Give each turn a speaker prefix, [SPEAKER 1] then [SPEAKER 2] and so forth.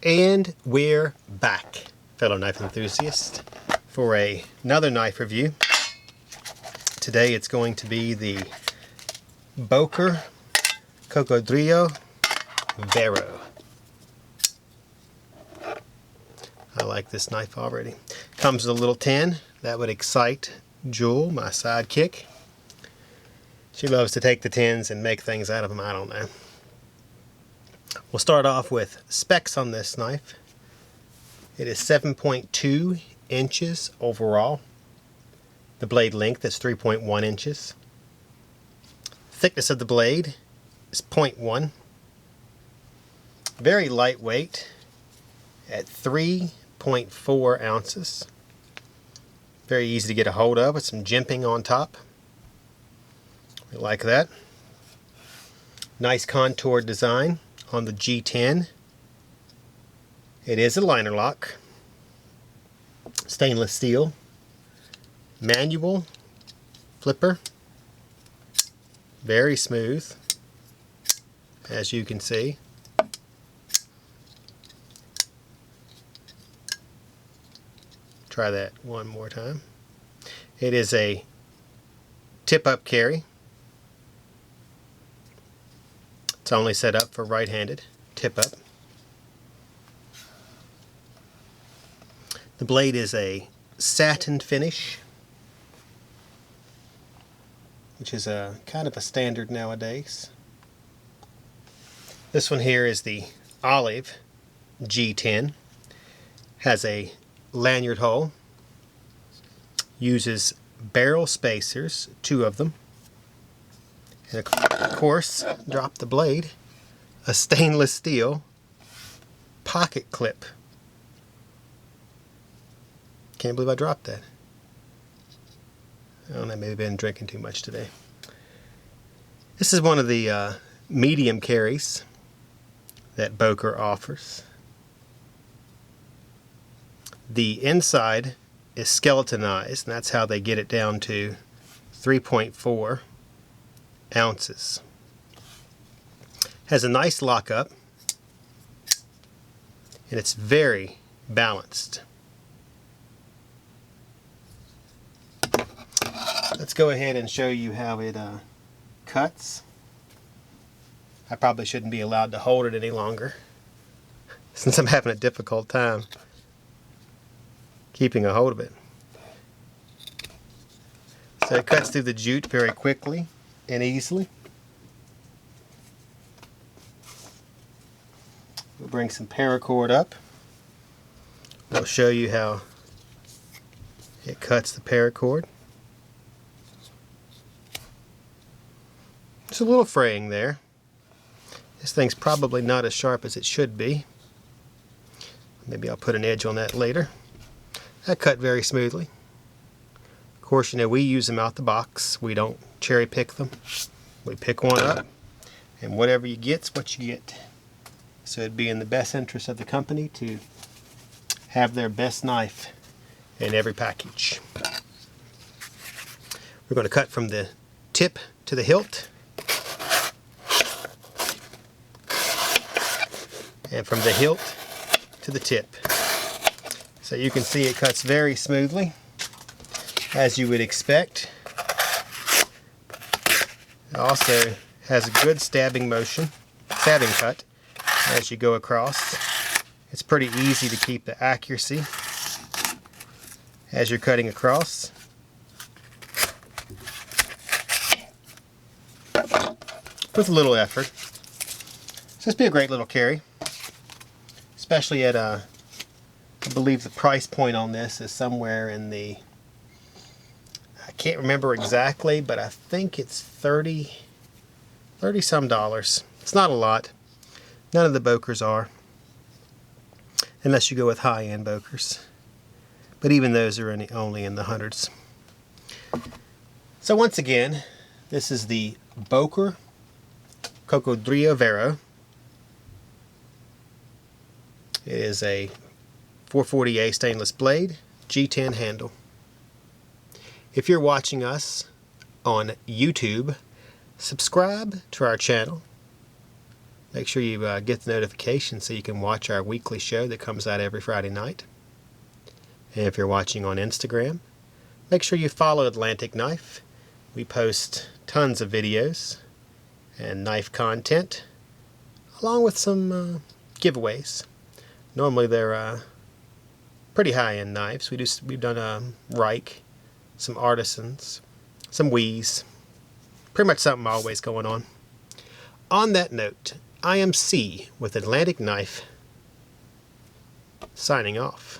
[SPEAKER 1] And we're back, fellow knife enthusiasts, for another knife review. Today it's going to be the Boker Coccodrillo Vero. I like this knife already. Comes with a little tin. That would excite Jewel, my sidekick. She loves to take the tins and make things out of them. I don't know. We'll start off with specs on this knife. It is 7.2 inches overall. The blade length is 3.1 inches. Thickness of the blade is 0.1. Very lightweight at 3.4 ounces. Very easy to get a hold of with some jimping on top. We like that. Nice contoured design on the G10. It is a liner lock. Stainless steel. Manual flipper. Very smooth, as you can see. Try that one more time. It is a tip-up carry. It's only set up for right-handed tip-up. The blade is a satin finish, which is a kind of a standard nowadays. This one here is the olive G10. Has a lanyard hole. Uses barrel spacers, 2 of them. And of course, drop the blade, a stainless steel pocket clip. Can't believe I dropped that. I don't know, maybe I've been drinking too much today. This is one of the medium carries that Boker offers. The inside is skeletonized, and that's how they get it down to 3.4 ounces. Has a nice lockup, and it's very balanced. Let's go ahead and show you how it cuts. I probably shouldn't be allowed to hold it any longer since I'm having a difficult time keeping a hold of it. So it cuts through the jute very quickly and easily. We'll bring some paracord up. We'll show you how it cuts the paracord. There's a little fraying there. This thing's probably not as sharp as it should be. Maybe I'll put an edge on that later. That cut very smoothly. Of course, you know, we use them out the box. We don't cherry pick them. We pick one up, and whatever you get's what you get. So it'd be in the best interest of the company to have their best knife in every package. We're going to cut from the tip to the hilt, and from the hilt to the tip. So you can see it cuts very smoothly, as you would expect. It also has a good stabbing cut as you go across. It's pretty easy to keep the accuracy as you're cutting across. With a little effort. So this would be a great little carry. Especially at I believe the price point on this is somewhere in the, I can't remember exactly, but I think it's 30 some dollars. It's not a lot. None of the Bokers are, unless you go with high-end Bokers. But even those are only in the hundreds. So once again, this is the Boker Coccodrillo Vero. It is a 440A stainless blade, G10 handle. If you're watching us on YouTube, subscribe to our channel. Make sure you get the notification so you can watch our weekly show that comes out every Friday night. And if you're watching on Instagram, make sure you follow Atlantic Knife. We post tons of videos and knife content, along with some giveaways. Normally they're pretty high-end knives. We've done Reich, some Artisans, some Wies. Pretty much something always going on. On that note, I am C with Atlantic Knife, signing off.